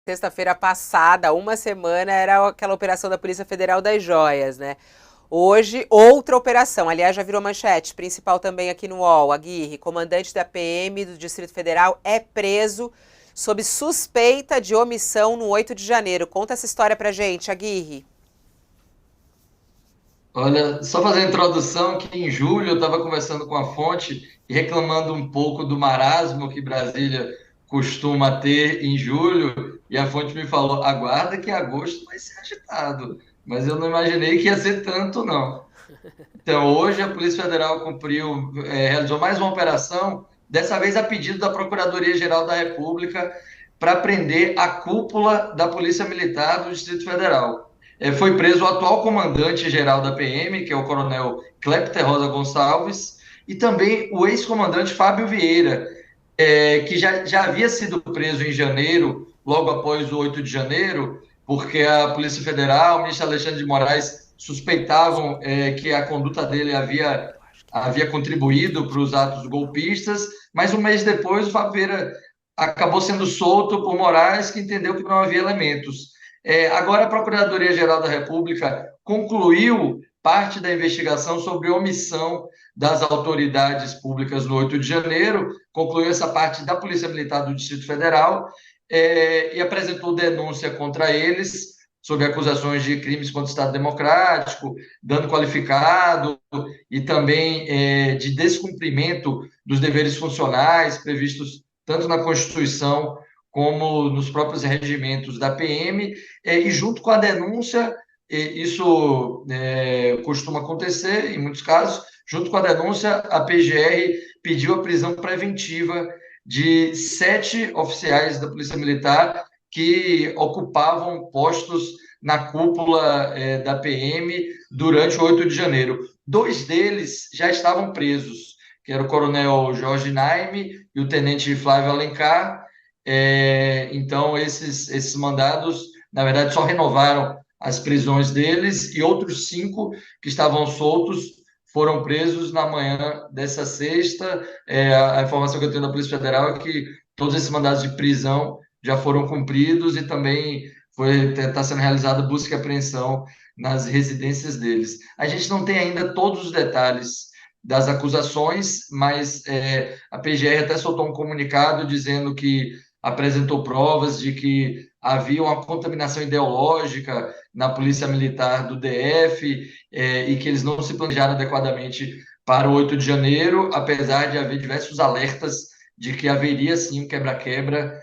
Sexta-feira passada, uma semana, era aquela operação da Polícia Federal das Joias, né? Hoje, outra operação. Aliás, já virou manchete, principal também aqui no UOL. Aguirre, comandante da PM do Distrito Federal, é preso sob suspeita de omissão no 8 de janeiro. Conta essa história pra gente, Aguirre. Olha, só fazer a introdução que em julho eu estava conversando com a fonte e reclamando um pouco do marasmo que Brasília costuma ter em julho, e a fonte me falou: aguarda que agosto vai ser agitado, mas eu não imaginei que ia ser tanto, não. Então, hoje a Polícia Federal realizou mais uma operação, dessa vez a pedido da Procuradoria-Geral da República, para prender a cúpula da Polícia Militar do Distrito Federal. Foi preso o atual comandante-geral da PM, que é o coronel Clepter Rosa Gonçalves, e também o ex-comandante Fábio Vieira, que já havia sido preso em janeiro, logo após o 8 de janeiro, porque a Polícia Federal, o ministro Alexandre de Moraes suspeitavam que a conduta dele havia contribuído para os atos golpistas, mas um mês depois o Fábio Vieira acabou sendo solto por Moraes, que entendeu que não havia elementos. Agora a Procuradoria-Geral da República concluiu parte da investigação sobre omissão das autoridades públicas no 8 de janeiro, concluiu essa parte da Polícia Militar do Distrito Federal e apresentou denúncia contra eles sob acusações de crimes contra o Estado Democrático, dano qualificado e também de descumprimento dos deveres funcionais previstos tanto na Constituição como nos próprios regimentos da PM, e junto com a denúncia, isso costuma acontecer em muitos casos, junto com a denúncia, a PGR pediu a prisão preventiva de 7 oficiais da Polícia Militar que ocupavam postos na cúpula da PM durante o 8 de janeiro. 2 deles já estavam presos, que era o coronel Jorge Naime e o tenente Flávio Alencar. Então, esses mandados, na verdade, só renovaram as prisões deles e outros 5 que estavam soltos foram presos na manhã dessa sexta. A informação que eu tenho da Polícia Federal é que todos esses mandados de prisão já foram cumpridos e também está sendo realizada busca e apreensão nas residências deles. A gente não tem ainda todos os detalhes das acusações, mas a PGR até soltou um comunicado dizendo que apresentou provas de que havia uma contaminação ideológica na Polícia Militar do DF e que eles não se planejaram adequadamente para o 8 de janeiro, apesar de haver diversos alertas de que haveria sim um quebra-quebra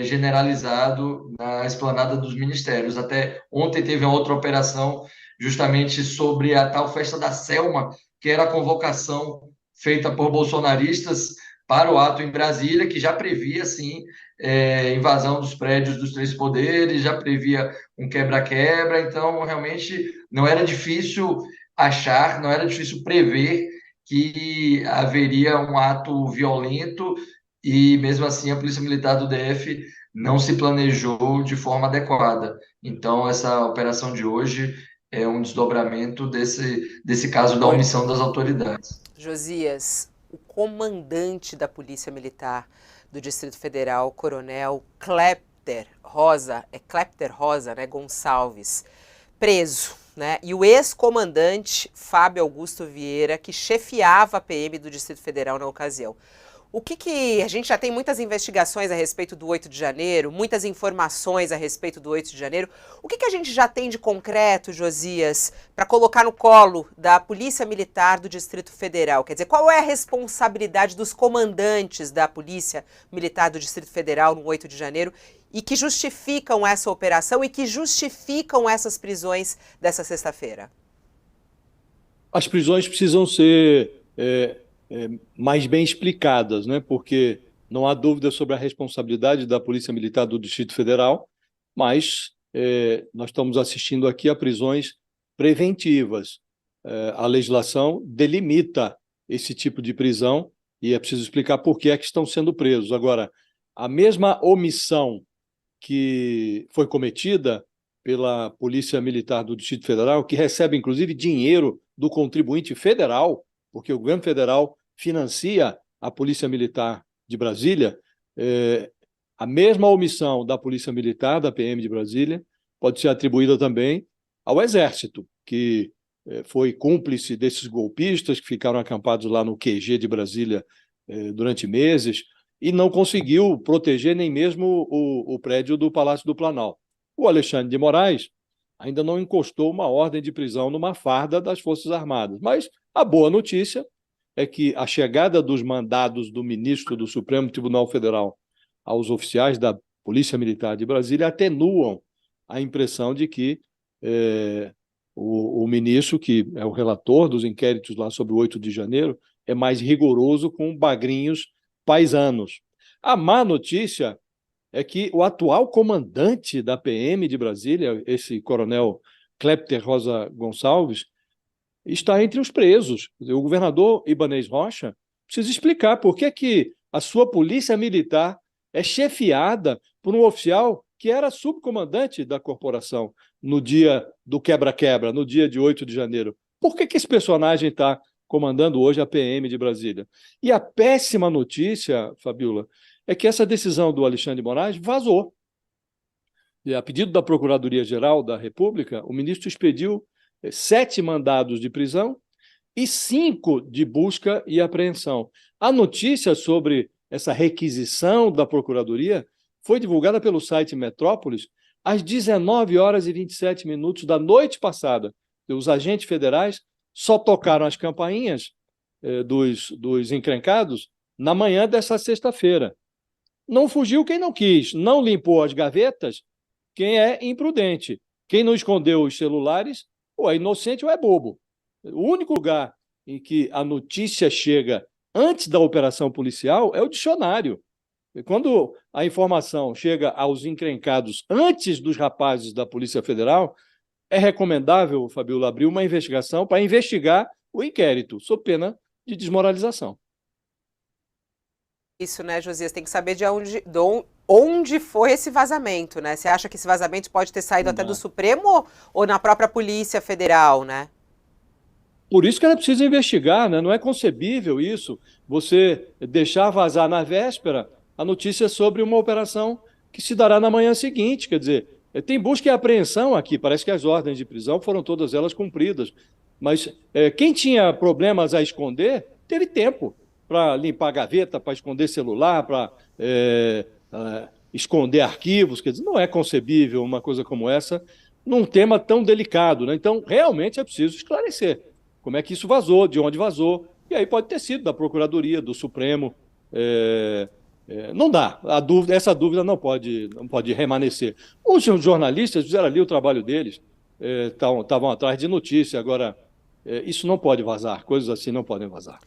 generalizado na esplanada dos ministérios. Até ontem teve uma outra operação justamente sobre a tal festa da Selma, que era a convocação feita por bolsonaristas para o ato em Brasília, que já previa, sim, invasão dos prédios dos 3 poderes, já previa um quebra-quebra, então realmente não era difícil achar, não era difícil prever que haveria um ato violento e mesmo assim a Polícia Militar do DF não se planejou de forma adequada. Então essa operação de hoje é um desdobramento desse caso da omissão das autoridades. Josias, o comandante da Polícia Militar do Distrito Federal, Coronel Clepter Rosa, né, Gonçalves, preso, né? E o ex-comandante Fábio Augusto Vieira, que chefiava a PM do Distrito Federal na ocasião. O que a gente já tem muitas investigações a respeito do 8 de janeiro, muitas informações a respeito do 8 de janeiro. O que a gente já tem de concreto, Josias, para colocar no colo da Polícia Militar do Distrito Federal? Quer dizer, qual é a responsabilidade dos comandantes da Polícia Militar do Distrito Federal no 8 de janeiro e que justificam essa operação e que justificam essas prisões dessa sexta-feira? As prisões precisam ser mais bem explicadas, né? Porque não há dúvida sobre a responsabilidade da Polícia Militar do Distrito Federal, mas nós estamos assistindo aqui a prisões preventivas. A legislação delimita esse tipo de prisão e é preciso explicar por que é que estão sendo presos. Agora, a mesma omissão que foi cometida pela Polícia Militar do Distrito Federal, que recebe, inclusive, dinheiro do contribuinte federal, porque o governo federal financia a Polícia Militar de Brasília, A mesma omissão da Polícia Militar, da PM de Brasília, pode ser atribuída também ao Exército, que foi cúmplice desses golpistas que ficaram acampados lá no QG de Brasília durante meses e não conseguiu proteger nem mesmo o prédio do Palácio do Planalto. O Alexandre de Moraes ainda não encostou uma ordem de prisão numa farda das Forças Armadas, mas a boa notícia é que a chegada dos mandados do ministro do Supremo Tribunal Federal aos oficiais da Polícia Militar de Brasília atenuam a impressão de que o ministro, que é o relator dos inquéritos lá sobre o 8 de janeiro, é mais rigoroso com bagrinhos paisanos. A má notícia é que o atual comandante da PM de Brasília, esse coronel Clepter Rosa Gonçalves, está entre os presos. O governador Ibanez Rocha precisa explicar por que a sua polícia militar é chefiada por um oficial que era subcomandante da corporação no dia do quebra-quebra, no dia de 8 de janeiro. Por que esse personagem está comandando hoje a PM de Brasília? E a péssima notícia, Fabiola, é que essa decisão do Alexandre de Moraes vazou. E a pedido da Procuradoria-Geral da República, o ministro expediu 7 mandados de prisão e 5 de busca e apreensão. A notícia sobre essa requisição da Procuradoria foi divulgada pelo site Metrópolis às 19h27 da noite passada. Os agentes federais só tocaram as campainhas dos encrencados na manhã dessa sexta-feira. Não fugiu quem não quis, não limpou as gavetas quem é imprudente. Quem não escondeu os celulares ou é inocente ou é bobo. O único lugar em que a notícia chega antes da operação policial é o dicionário. Quando a informação chega aos encrencados antes dos rapazes da Polícia Federal, é recomendável, Fabiola, abrir uma investigação para investigar o inquérito, sob pena de desmoralização. Isso, né, Josias? Tem que saber onde foi esse vazamento, né? Você acha que esse vazamento pode ter saído até do Supremo ou na própria Polícia Federal, né? Por isso que ela precisa investigar, né? Não é concebível isso, você deixar vazar na véspera a notícia sobre uma operação que se dará na manhã seguinte. Quer dizer, tem busca e apreensão aqui, parece que as ordens de prisão foram todas elas cumpridas, mas quem tinha problemas a esconder teve tempo para limpar a gaveta, para esconder celular, para esconder arquivos. Quer dizer, não é concebível uma coisa como essa num tema tão delicado, né? Então, realmente é preciso esclarecer como é que isso vazou, de onde vazou, e aí pode ter sido da Procuradoria, do Supremo. Não dá, essa dúvida não pode remanescer. Os jornalistas fizeram ali o trabalho deles, estavam atrás de notícia, agora isso não pode vazar, coisas assim não podem vazar.